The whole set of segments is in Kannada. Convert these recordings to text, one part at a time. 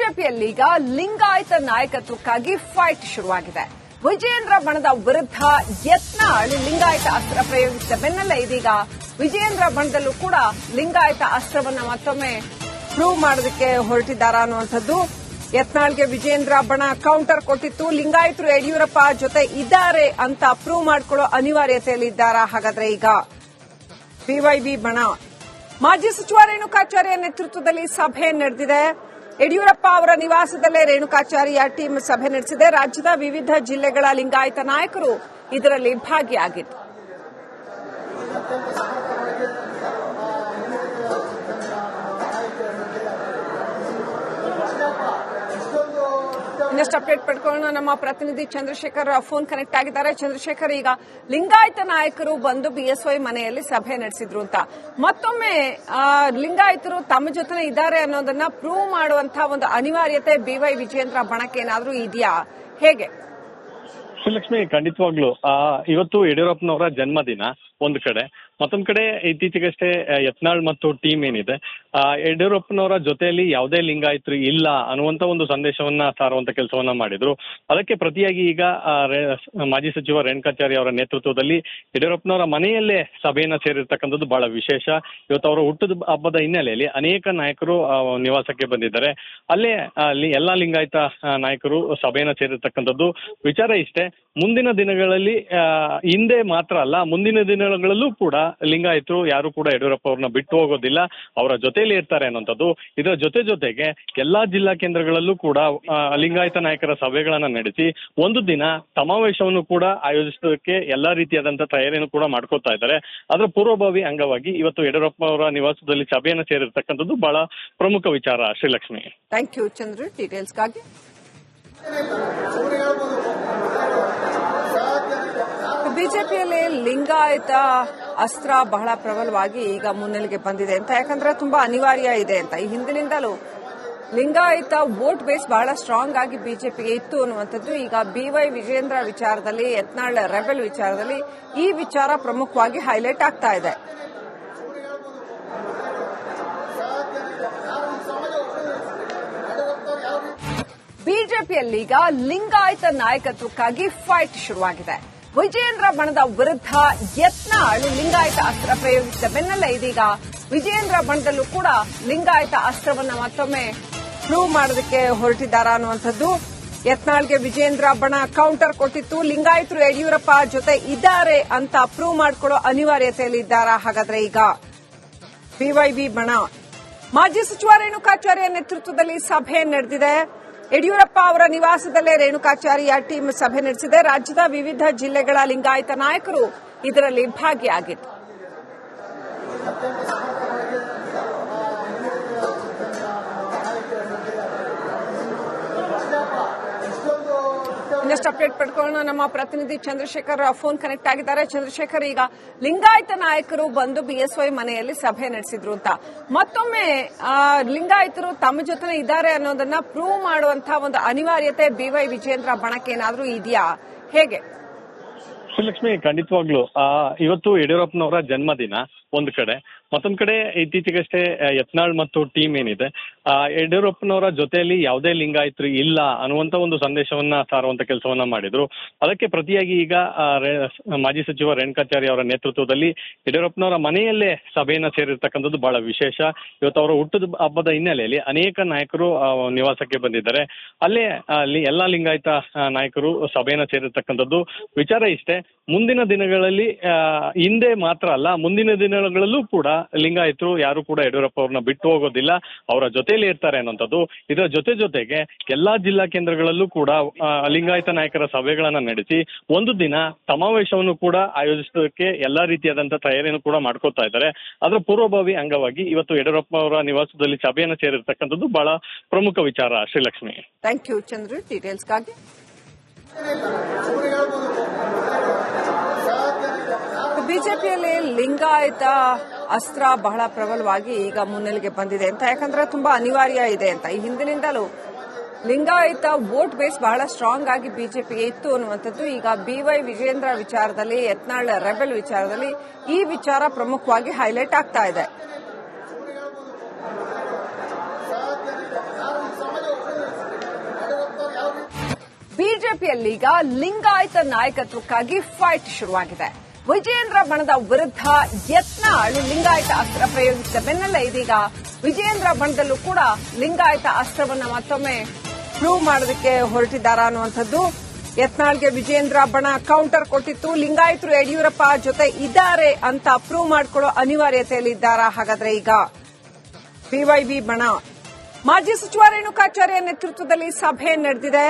ಬಿಜೆಪಿಯಲ್ಲೀಗ ಲಿಂಗಾಯತ ನಾಯಕತ್ವಕ್ಕಾಗಿ ಫೈಟ್ ಶುರುವಾಗಿದೆ. ವಿಜಯೇಂದ್ರ ಬಣದ ವಿರುದ್ಧ ಯತ್ನಾಳ್ ಲಿಂಗಾಯತ ಅಸ್ತ್ರ ಪ್ರಯೋಗಿಸಿದ ಬೆನ್ನಲ್ಲೇ ಇದೀಗ ವಿಜಯೇಂದ್ರ ಬಣದಲ್ಲೂ ಕೂಡ ಲಿಂಗಾಯತ ಅಸ್ತ್ರವನ್ನ ಮತ್ತೊಮ್ಮೆ ಪ್ರೂವ್ ಮಾಡೋದಕ್ಕೆ ಹೊರಟಿದ್ದಾರಾ ಅನ್ನುವಂಥದ್ದು. ಯತ್ನಾಳ್ಗೆ ವಿಜಯೇಂದ್ರ ಬಣ ಕೌಂಟರ್ ಕೊಟ್ಟಿತ್ತು. ಲಿಂಗಾಯತರು ಯಡಿಯೂರಪ್ಪ ಜೊತೆ ಇದ್ದಾರೆ ಅಂತ ಪ್ರೂವ್ ಮಾಡಿಕೊಳ್ಳೋ ಅನಿವಾರ್ಯತೆಯಲ್ಲಿದ್ದಾರಾ? ಹಾಗಾದ್ರೆ ಈಗ ಬಿವೈಬಿ ಬಣ ಮಾಜಿ ಸಚಿವ ರೇಣುಕಾಚಾರ್ಯ ನೇತೃತ್ವದಲ್ಲಿ ಸಭೆ ನಡೆದಿದೆ. ಯಡಿಯೂರಪ್ಪ ಅವರ ನಿವಾಸದಲ್ಲೇ ರೇಣುಕಾಚಾರ್ಯ ಟೀಮ್ ಸಭೆ ನಡೆಸಿದೆ. ರಾಜ್ಯದ ವಿವಿಧ ಜಿಲ್ಲೆಗಳ ಲಿಂಗಾಯತ ನಾಯಕರು ಇದರಲ್ಲಿ ಭಾಗಿಯಾಗಿದ್ದರು. ಇನ್ನಷ್ಟು ಅಪ್ಡೇಟ್ ಪಡ್ಕೊಳ್ಳೋಣ. ನಮ್ಮ ಪ್ರತಿನಿಧಿ ಚಂದ್ರಶೇಖರ್ ಫೋನ್ ಕನೆಕ್ಟ್ ಆಗಿದ್ದಾರೆ. ಚಂದ್ರಶೇಖರ್, ಈಗ ಲಿಂಗಾಯತ ನಾಯಕರು ಬಂದು ಬಿಎಸ್ವೈ ಮನೆಯಲ್ಲಿ ಸಭೆ ನಡೆಸಿದ್ರು ಅಂತ ಮತ್ತೊಮ್ಮೆ ಲಿಂಗಾಯತರು ತಮ್ಮ ಜೊತೆ ಇದ್ದಾರೆ ಅನ್ನೋದನ್ನ ಪ್ರೂವ್ ಮಾಡುವಂತಹ ಒಂದು ಅನಿವಾರ್ಯತೆ ಬಿವೈ ವಿಜಯೇಂದ್ರ ಬಣಕ್ಕೆ ಏನಾದ್ರೂ ಇದೆಯಾ? ಹೇಗೆ? ಶ್ರೀಲಕ್ಷ್ಮಿ, ಖಂಡಿತವಾಗ್ಲು ಇವತ್ತು ಯಡಿಯೂರಪ್ಪನವರ ಜನ್ಮದಿನ ಒಂದ್ ಕಡೆ, ಮತ್ತೊಂದ್ ಕಡೆ ಇತ್ತೀಚೆಗಷ್ಟೇ ಯತ್ನಾಳ್ ಮತ್ತು ಟೀಮ್ ಏನಿದೆ ಯಡಿಯೂರಪ್ಪನವರ ಜೊತೆಯಲ್ಲಿ ಯಾವುದೇ ಲಿಂಗಾಯತರು ಇಲ್ಲ ಅನ್ನುವಂತ ಒಂದು ಸಂದೇಶವನ್ನ ಸಾರುವಂತ ಕೆಲಸವನ್ನ ಮಾಡಿದ್ರು. ಅದಕ್ಕೆ ಪ್ರತಿಯಾಗಿ ಈಗ ಮಾಜಿ ಸಚಿವ ರೇಣುಕಾಚಾರ್ಯ ಅವರ ನೇತೃತ್ವದಲ್ಲಿ ಯಡಿಯೂರಪ್ಪನವರ ಮನೆಯಲ್ಲೇ ಸಭೆಯನ್ನ ಸೇರಿರ್ತಕ್ಕಂಥದ್ದು ಬಹಳ ವಿಶೇಷ. ಇವತ್ತು ಅವರ ಹುಟ್ಟದ ಹಬ್ಬದ ಹಿನ್ನೆಲೆಯಲ್ಲಿ ಅನೇಕ ನಾಯಕರು ನಿವಾಸಕ್ಕೆ ಬಂದಿದ್ದಾರೆ. ಅಲ್ಲೇ ಎಲ್ಲಾ ಲಿಂಗಾಯತ ನಾಯಕರು ಸಭೆಯನ್ನ ಸೇರಿರ್ತಕ್ಕಂಥದ್ದು. ವಿಚಾರ ಇಷ್ಟೇ, ಮುಂದಿನ ದಿನಗಳಲ್ಲಿ ಹಿಂದೆ ಮಾತ್ರ ಅಲ್ಲ, ಮುಂದಿನ ದಿನಗಳಲ್ಲೂ ಕೂಡ ಲಿಂಗಾಯತರು ಯಾರು ಕೂಡ ಯಡಿಯೂರಪ್ಪ ಅವ್ರನ್ನ ಬಿಟ್ಟು ಹೋಗೋದಿಲ್ಲ, ಅವರ ಜೊತೆಯಲ್ಲಿ ಇರ್ತಾರೆ ಅನ್ನೋಂಥದ್ದು. ಇದರ ಜೊತೆಗೆ ಎಲ್ಲಾ ಜಿಲ್ಲಾ ಕೇಂದ್ರಗಳಲ್ಲೂ ಕೂಡ ಲಿಂಗಾಯತ ನಾಯಕರ ಸಭೆಗಳನ್ನ ನಡೆಸಿ ಒಂದು ದಿನ ಸಮಾವೇಶವನ್ನು ಕೂಡ ಆಯೋಜಿಸೋದಕ್ಕೆ ಎಲ್ಲಾ ರೀತಿಯಾದಂತಹ ತಯಾರಿಯನ್ನು ಕೂಡ ಮಾಡ್ಕೋತಾ ಇದ್ದಾರೆ. ಅದರ ಪೂರ್ವಭಾವಿ ಅಂಗವಾಗಿ ಇವತ್ತು ಯಡಿಯೂರಪ್ಪ ಅವರ ನಿವಾಸದಲ್ಲಿ ಸಭೆಯನ್ನು ಸೇರಿರ್ತಕ್ಕಂಥದ್ದು ಬಹಳ ಪ್ರಮುಖ ವಿಚಾರ. ಶ್ರೀಲಕ್ಷ್ಮಿ, ಥ್ಯಾಂಕ್ ಯು ಚಂದ್ರ. ಡೀಟೇಲ್ಸ್ಗಾಗಿ ಬಿಜೆಪಿಯಲ್ಲಿ ಲಿಂಗಾಯತ ಅಸ್ತ್ರ ಬಹಳ ಪ್ರಬಲವಾಗಿ ಈಗ ಮುನ್ನೆಲೆಗೆ ಬಂದಿದೆ ಅಂತ, ಯಾಕಂದ್ರೆ ತುಂಬಾ ಅನಿವಾರ್ಯ ಇದೆ ಅಂತ. ಈ ಹಿಂದಿನಿಂದಲೂ ಲಿಂಗಾಯತ ವೋಟ್ ಬೇಸ್ ಬಹಳ ಸ್ಟ್ರಾಂಗ್ ಆಗಿ ಬಿಜೆಪಿಗೆ ಇತ್ತು ಅನ್ನುವಂಥದ್ದು. ಈಗ ಬಿವೈ ವಿಜಯೇಂದ್ರ ವಿಚಾರದಲ್ಲಿ, ಯತ್ನಾಳ್ ರೆಬೆಲ್ ವಿಚಾರದಲ್ಲಿ ಈ ವಿಚಾರ ಪ್ರಮುಖವಾಗಿ ಹೈಲೈಟ್ ಆಗ್ತಾ ಇದೆ. ಬಿಜೆಪಿಯಲ್ಲೀಗ ಲಿಂಗಾಯತ ನಾಯಕತ್ವಕ್ಕಾಗಿ ಫೈಟ್ ಶುರುವಾಗಿದೆ. ವಿಜಯೇಂದ್ರ ಬಣದ ವಿರುದ್ಧ ಯತ್ನಾಳ್ ಲಿಂಗಾಯತ ಅಸ್ತ್ರ ಪ್ರಯೋಗಿಸಿದ ಬೆನ್ನಲ್ಲೇ ಇದೀಗ ವಿಜಯೇಂದ್ರ ಬಣದಲ್ಲೂ ಕೂಡ ಲಿಂಗಾಯತ ಅಸ್ತ್ರವನ್ನ ಮತ್ತೊಮ್ಮೆ ಪ್ರೂವ್ ಮಾಡೋದಕ್ಕೆ ಹೊರಟಿದ್ದಾರಾ ಅನ್ನುವಂಥದ್ದು. ಯತ್ನಾಳ್ಗೆ ವಿಜಯೇಂದ್ರ ಬಣ ಕೌಂಟರ್ ಕೊಟ್ಟಿತ್ತು. ಲಿಂಗಾಯತರು ಯಡಿಯೂರಪ್ಪ ಜೊತೆ ಇದ್ದಾರೆ ಅಂತ ಪ್ರೂವ್ ಮಾಡಿಕೊಳ್ಳೋ ಅನಿವಾರ್ಯತೆಯಲ್ಲಿದ್ದಾರಾ? ಹಾಗಾದ್ರೆ ಈಗ ಬಿವೈಬಿ ಬಣ ಮಾಜಿ ಸಚಿವ ರೇಣುಕಾಚಾರ್ಯ ನೇತೃತ್ವದಲ್ಲಿ ಸಭೆ ನಡೆದಿದೆ. ಯಡಿಯೂರಪ್ಪ ಅವರ ನಿವಾಸದಲ್ಲೇ ರೇಣುಕಾಚಾರ್ಯ ಟೀಮ್ ಸಭೆ ನಡೆಸಿದೆ. ರಾಜ್ಯದ ವಿವಿಧ ಜಿಲ್ಲೆಗಳ ಲಿಂಗಾಯತ ನಾಯಕರು ಇದರಲ್ಲಿ ಭಾಗಿಯಾಗಿದ್ದರು. ಇನ್ನಷ್ಟು ಅಪ್ಡೇಟ್ ಪಡ್ಕೊಳ್ಳೋಣ. ನಮ್ಮ ಪ್ರತಿನಿಧಿ ಚಂದ್ರಶೇಖರ್ ಫೋನ್ ಕನೆಕ್ಟ್ ಆಗಿದ್ದಾರೆ. ಚಂದ್ರಶೇಖರ್, ಈಗ ಲಿಂಗಾಯತ ನಾಯಕರು ಬಂದು ಬಿಎಸ್ವೈ ಮನೆಯಲ್ಲಿ ಸಭೆ ನಡೆಸಿದ್ರು ಅಂತ ಮತ್ತೊಮ್ಮೆ ಲಿಂಗಾಯತರು ತಮ್ಮ ಜೊತೆ ಇದ್ದಾರೆ ಅನ್ನೋದನ್ನ ಪ್ರೂವ್ ಮಾಡುವಂತಹ ಒಂದು ಅನಿವಾರ್ಯತೆ ಬಿವೈ ವಿಜಯೇಂದ್ರ ಬಣಕ್ಕೆ ಏನಾದ್ರೂ ಇದೆಯಾ? ಹೇಗೆ? ಶ್ರೀಲಕ್ಷ್ಮಿ, ಖಂಡಿತವಾಗ್ಲು ಇವತ್ತು ಯಡಿಯೂರಪ್ಪನವರ ಜನ್ಮದಿನ ಒಂದ್ ಕಡೆ, ಮತ್ತೊಂದ್ ಕಡೆ ಇತ್ತೀಚೆಗಷ್ಟೇ ಯತ್ನಾಳ್ ಮತ್ತು ಟೀಮ್ ಏನಿದೆ ಯಡಿಯೂರಪ್ಪನವರ ಜೊತೆಯಲ್ಲಿ ಯಾವುದೇ ಲಿಂಗಾಯತರು ಇಲ್ಲ ಅನ್ನುವಂತ ಒಂದು ಸಂದೇಶವನ್ನ ಸಾರುವಂತ ಕೆಲಸವನ್ನ ಮಾಡಿದ್ರು. ಅದಕ್ಕೆ ಪ್ರತಿಯಾಗಿ ಈಗ ಮಾಜಿ ಸಚಿವ ರೇಣುಕಾಚಾರ್ಯ ಅವರ ನೇತೃತ್ವದಲ್ಲಿ ಯಡಿಯೂರಪ್ಪನವರ ಮನೆಯಲ್ಲೇ ಸಭೆಯನ್ನ ಸೇರಿರ್ತಕ್ಕಂಥದ್ದು ಬಹಳ ವಿಶೇಷ. ಇವತ್ತು ಅವರ ಹುಟ್ಟದ ಹಬ್ಬದ ಹಿನ್ನೆಲೆಯಲ್ಲಿ ಅನೇಕ ನಾಯಕರು ನಿವಾಸಕ್ಕೆ ಬಂದಿದ್ದಾರೆ. ಅಲ್ಲೇ ಎಲ್ಲಾ ಲಿಂಗಾಯತ ನಾಯಕರು ಸಭೆಯನ್ನ ಸೇರಿರ್ತಕ್ಕಂಥದ್ದು. ವಿಚಾರ ಇಷ್ಟೇ, ಮುಂದಿನ ದಿನಗಳಲ್ಲಿ ಹಿಂದೆ ಮಾತ್ರ ಅಲ್ಲ, ಮುಂದಿನ ದಿನಗಳಲ್ಲೂ ಕೂಡ ಲಿಂಗಾಯತರು ಯಾರು ಕೂಡ ಯಡಿಯೂರಪ್ಪ ಅವ್ರನ್ನ ಬಿಟ್ಟು ಹೋಗೋದಿಲ್ಲ, ಅವರ ಜೊತೆಯಲ್ಲಿ ಇರ್ತಾರೆ ಅನ್ನೋಂಥದ್ದು. ಇದರ ಜೊತೆಗೆ ಎಲ್ಲಾ ಜಿಲ್ಲಾ ಕೇಂದ್ರಗಳಲ್ಲೂ ಕೂಡ ಲಿಂಗಾಯತ ನಾಯಕರ ಸಭೆಗಳನ್ನ ನಡೆಸಿ ಒಂದು ದಿನ ಸಮಾವೇಶವನ್ನು ಕೂಡ ಆಯೋಜಿಸೋದಕ್ಕೆ ಎಲ್ಲಾ ರೀತಿಯಾದಂತಹ ತಯಾರಿಯನ್ನು ಕೂಡ ಮಾಡ್ಕೋತಾ ಇದ್ದಾರೆ. ಅದರ ಪೂರ್ವಭಾವಿ ಅಂಗವಾಗಿ ಇವತ್ತು ಯಡಿಯೂರಪ್ಪ ಅವರ ನಿವಾಸದಲ್ಲಿ ಸಭೆಯನ್ನು ಸೇರಿರ್ತಕ್ಕಂಥದ್ದು ಬಹಳ ಪ್ರಮುಖ ವಿಚಾರ. ಶ್ರೀಲಕ್ಷ್ಮಿ, ಥ್ಯಾಂಕ್ ಯು ಚಂದ್ರ. ಡೀಟೇಲ್ಸ್ಗಾಗಿ ಬಿಜೆಪಿಯಲ್ಲಿ ಲಿಂಗಾಯತ ಅಸ್ತ್ರ ಬಹಳ ಪ್ರಬಲವಾಗಿ ಈಗ ಮುನ್ನೆಲೆಗೆ ಬಂದಿದೆ ಅಂತ, ಯಾಕಂದ್ರೆ ತುಂಬಾ ಅನಿವಾರ್ಯ ಇದೆ ಅಂತ. ಈ ಹಿಂದಿನಿಂದಲೂ ಲಿಂಗಾಯತ ವೋಟ್ ಬೇಸ್ ಬಹಳ ಸ್ಟ್ರಾಂಗ್ ಆಗಿ ಬಿಜೆಪಿಗೆ ಇತ್ತು ಅನ್ನುವಂಥದ್ದು. ಈಗ ಬಿವೈ ವಿಜಯೇಂದ್ರ ವಿಚಾರದಲ್ಲಿ, ಯತ್ನಾಳ್ ರೆಬೆಲ್ ವಿಚಾರದಲ್ಲಿ ಈ ವಿಚಾರ ಪ್ರಮುಖವಾಗಿ ಹೈಲೈಟ್ ಆಗ್ತಾ ಇದೆ. ಬಿಜೆಪಿಯಲ್ಲೀಗ ಲಿಂಗಾಯತ ನಾಯಕತ್ವಕ್ಕಾಗಿ ಫೈಟ್ ಶುರುವಾಗಿದೆ. ವಿಜಯೇಂದ್ರ ಬಣದ ವಿರುದ್ಧ ಯತ್ನಾಳ್ ಲಿಂಗಾಯತ ಅಸ್ತ್ರ ಪ್ರಯೋಗಿಸಿದ ಬೆನ್ನಲ್ಲೇ ಇದೀಗ ವಿಜಯೇಂದ್ರ ಬಣದಲ್ಲೂ ಕೂಡ ಲಿಂಗಾಯತ ಅಸ್ತ್ರವನ್ನ ಮತ್ತೊಮ್ಮೆ ಪ್ರೂವ್ ಮಾಡೋದಕ್ಕೆ ಹೊರಟಿದ್ದಾರಾ ಅನ್ನುವಂಥದ್ದು. ಯತ್ನಾಳ್ಗೆ ವಿಜಯೇಂದ್ರ ಬಣ ಕೌಂಟರ್ ಕೊಟ್ಟಿತ್ತು. ಲಿಂಗಾಯತರು ಯಡಿಯೂರಪ್ಪ ಜೊತೆ ಇದ್ದಾರೆ ಅಂತ ಪ್ರೂವ್ ಮಾಡಿಕೊಳ್ಳೋ ಅನಿವಾರ್ಯತೆಯಲ್ಲಿದ್ದಾರಾ? ಹಾಗಾದ್ರೆ ಈಗ ಬಿವೈಬಿ ಬಣ ಮಾಜಿ ಸಚಿವ ರೇಣುಕಾಚಾರ್ಯ ನೇತೃತ್ವದಲ್ಲಿ ಸಭೆ ನಡೆದಿದೆ.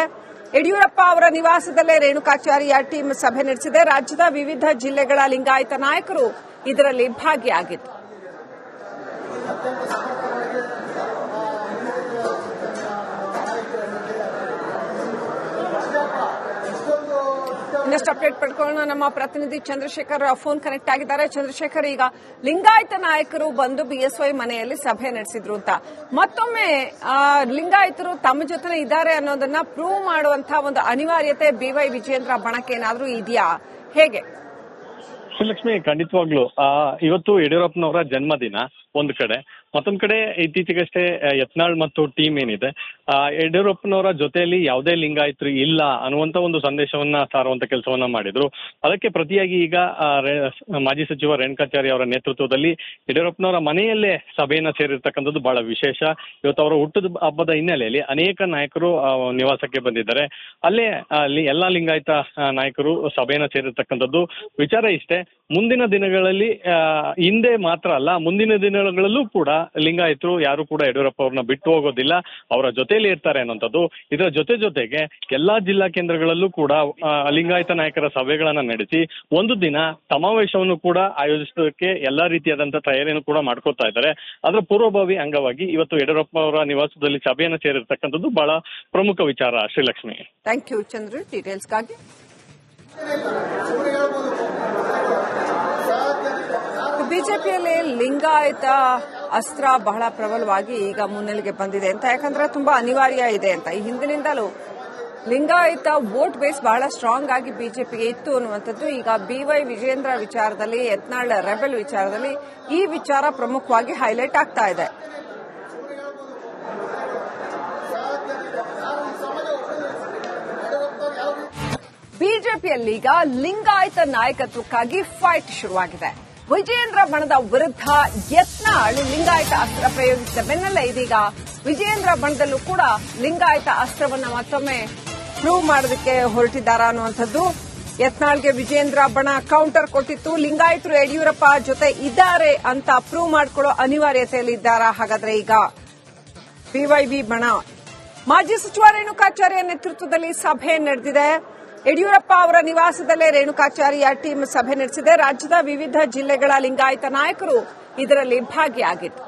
ಯಡಿಯೂರಪ್ಪ ಅವರ ನಿವಾಸದಲ್ಲೇ ರೇಣುಕಾಚಾರ್ಯ ಟೀಮ್ ಸಭೆ ನಡೆಸಿದೆ. ರಾಜ್ಯದ ವಿವಿಧ ಜಿಲ್ಲೆಗಳ ಲಿಂಗಾಯತ ನಾಯಕರು ಇದರಲ್ಲಿ ಭಾಗಿಯಾಗಿದ್ದರು. ಇನ್ನಷ್ಟು ಅಪ್ಡೇಟ್ ಪಡ್ಕೊಳ್ಳೋಣ. ನಮ್ಮ ಪ್ರತಿನಿಧಿ ಚಂದ್ರಶೇಖರ್ ಫೋನ್ ಕನೆಕ್ಟ್ ಆಗಿದ್ದಾರೆ. ಚಂದ್ರಶೇಖರ್, ಈಗ ಲಿಂಗಾಯತ ನಾಯಕರು ಬಂದು ಬಿಎಸ್ವೈ ಮನೆಯಲ್ಲಿ ಸಭೆ ನಡೆಸಿದ್ರು ಅಂತ ಮತ್ತೊಮ್ಮೆ ಲಿಂಗಾಯತರು ತಮ್ಮ ಜೊತೆ ಇದ್ದಾರೆ ಅನ್ನೋದನ್ನ ಪ್ರೂವ್ ಮಾಡುವಂತಹ ಒಂದು ಅನಿವಾರ್ಯತೆ ಬಿವೈ ವಿಜಯೇಂದ್ರ ಬಣಕ್ಕೆ ಏನಾದ್ರೂ ಇದೆಯಾ? ಹೇಗೆ? ಶ್ರೀಲಕ್ಷ್ಮಿ, ಖಂಡಿತವಾಗ್ಲು ಇವತ್ತು ಯಡಿಯೂರಪ್ಪನವರ ಜನ್ಮದಿನ ಒಂದು ಕಡೆ, ಮತ್ತೊಂದ್ ಕಡೆ ಇತ್ತೀಚೆಗಷ್ಟೇ ಯತ್ನಾಳ್ ಮತ್ತು ಟೀಮ್ ಏನಿದೆ ಯಡಿಯೂರಪ್ಪನವರ ಜೊತೆಯಲ್ಲಿ ಯಾವುದೇ ಲಿಂಗಾಯತರು ಇಲ್ಲ ಅನ್ನುವಂತ ಒಂದು ಸಂದೇಶವನ್ನ ಸಾರುವಂತ ಕೆಲಸವನ್ನ ಮಾಡಿದ್ರು. ಅದಕ್ಕೆ ಪ್ರತಿಯಾಗಿ ಈಗ ಮಾಜಿ ಸಚಿವ ರೇಣುಕಾಚಾರ್ಯ ಅವರ ನೇತೃತ್ವದಲ್ಲಿ ಯಡಿಯೂರಪ್ಪನವರ ಮನೆಯಲ್ಲೇ ಸಭೆಯನ್ನ ಸೇರಿರ್ತಕ್ಕಂಥದ್ದು ಬಹಳ ವಿಶೇಷ. ಇವತ್ತು ಅವರ ಹುಟ್ಟದ ಹಬ್ಬದ ಹಿನ್ನೆಲೆಯಲ್ಲಿ ಅನೇಕ ನಾಯಕರು ನಿವಾಸಕ್ಕೆ ಬಂದಿದ್ದಾರೆ. ಅಲ್ಲೇ ಎಲ್ಲಾ ಲಿಂಗಾಯತ ನಾಯಕರು ಸಭೆಯನ್ನ ಸೇರಿರ್ತಕ್ಕಂಥದ್ದು. ವಿಚಾರ ಇಷ್ಟೇ, ಮುಂದಿನ ದಿನಗಳಲ್ಲಿ ಹಿಂದೆ ಮಾತ್ರ ಅಲ್ಲ, ಮುಂದಿನ ದಿನಗಳಲ್ಲೂ ಕೂಡ ಲಿಂಗಾಯತರು ಯಾರು ಕೂಡ ಯಡಿಯೂರಪ್ಪ ಅವ್ರನ್ನ ಬಿಟ್ಟು ಹೋಗೋದಿಲ್ಲ, ಅವರ ಜೊತೆಯಲ್ಲಿ ಇರ್ತಾರೆ ಅನ್ನೋಂಥದ್ದು. ಇದರ ಜೊತೆಗೆ ಎಲ್ಲಾ ಜಿಲ್ಲಾ ಕೇಂದ್ರಗಳಲ್ಲೂ ಕೂಡ ಲಿಂಗಾಯತ ನಾಯಕರ ಸಭೆಗಳನ್ನ ನಡೆಸಿ ಒಂದು ದಿನ ಸಮಾವೇಶವನ್ನು ಕೂಡ ಆಯೋಜಿಸೋದಕ್ಕೆ ಎಲ್ಲಾ ರೀತಿಯಾದಂತಹ ತಯಾರಿಯನ್ನು ಕೂಡ ಮಾಡ್ಕೋತಾ ಇದ್ದಾರೆ. ಅದರ ಪೂರ್ವಭಾವಿ ಅಂಗವಾಗಿ ಇವತ್ತು ಯಡಿಯೂರಪ್ಪ ಅವರ ನಿವಾಸದಲ್ಲಿ ಸಭೆಯನ್ನು ಸೇರಿರ್ತಕ್ಕಂಥದ್ದು ಬಹಳ ಪ್ರಮುಖ ವಿಚಾರ. ಶ್ರೀಲಕ್ಷ್ಮಿ, ಥ್ಯಾಂಕ್ ಯು ಚಂದ್ರ ಡೀಟೇಲ್ಸ್ಗಾಗಿ. ಬಿಜೆಪಿಯಲ್ಲಿ ಲಿಂಗಾಯತ ಅಸ್ತ್ರ ಬಹಳ ಪ್ರಬಲವಾಗಿ ಈಗ ಮುನ್ನೆಲೆಗೆ ಬಂದಿದೆ ಅಂತ, ಯಾಕಂದ್ರೆ ತುಂಬಾ ಅನಿವಾರ್ಯ ಇದೆ ಅಂತ. ಈ ಹಿಂದಿನಿಂದಲೂ ಲಿಂಗಾಯತ ವೋಟ್ ಬೇಸ್ ಬಹಳ ಸ್ಟ್ರಾಂಗ್ ಆಗಿ ಬಿಜೆಪಿಗೆ ಇತ್ತು ಅನ್ನುವಂಥದ್ದು. ಈಗ ಬಿವೈ ವಿಜಯೇಂದ್ರ ವಿಚಾರದಲ್ಲಿ, ಯತ್ನಾಳ್ ರೆಬೆಲ್ ವಿಚಾರದಲ್ಲಿ ಈ ವಿಚಾರ ಪ್ರಮುಖವಾಗಿ ಹೈಲೈಟ್ ಆಗ್ತಾ ಇದೆ. ಬಿಜೆಪಿಯಲ್ಲೀಗ ಲಿಂಗಾಯತ ನಾಯಕತ್ವಕ್ಕಾಗಿ ಫೈಟ್ ಶುರುವಾಗಿದೆ. ವಿಜಯೇಂದ್ರ ಬಣದ ವಿರುದ್ಧ ಯತ್ನಾಳ್ ಲಿಂಗಾಯತ ಅಸ್ತ್ರ ಪ್ರಯೋಗಿಸಿದ ಬೆನ್ನಲ್ಲೇ ಇದೀಗ ವಿಜಯೇಂದ್ರ ಬಣದಲ್ಲೂ ಕೂಡ ಲಿಂಗಾಯತ ಅಸ್ತ್ರವನ್ನ ಮತ್ತೊಮ್ಮೆ ಪ್ರೂವ್ ಮಾಡೋದಕ್ಕೆ ಹೊರಟಿದ್ದಾರಾ ಅನ್ನುವಂಥದ್ದು. ಯತ್ನಾಳ್ಗೆ ವಿಜಯೇಂದ್ರ ಬಣ ಕೌಂಟರ್ ಕೊಟ್ಟಿತ್ತು. ಲಿಂಗಾಯತರು ಯಡಿಯೂರಪ್ಪ ಜೊತೆ ಇದ್ದಾರೆ ಅಂತ ಪ್ರೂವ್ ಮಾಡಿಕೊಳ್ಳೋ ಅನಿವಾರ್ಯತೆಯಲ್ಲಿದ್ದಾರಾ? ಹಾಗಾದ್ರೆ ಈಗ ಬಿವೈಬಿ ಬಣ ಮಾಜಿ ಸಚಿವ ರೇಣುಕಾಚಾರ್ಯ ನೇತೃತ್ವದಲ್ಲಿ ಸಭೆ ನಡೆದಿದೆ. ಯಡಿಯೂರಪ್ಪ ಅವರ ನಿವಾಸದಲ್ಲೇ ರೇಣುಕಾಚಾರ್ಯ ಟೀಮ್ ಸಭೆ ನಡೆಸಿದೆ. ರಾಜ್ಯದ ವಿವಿಧ ಜಿಲ್ಲೆಗಳ ಲಿಂಗಾಯತ ನಾಯಕರು ಇದರಲ್ಲಿ ಭಾಗಿಯಾಗಿದ್ದರು.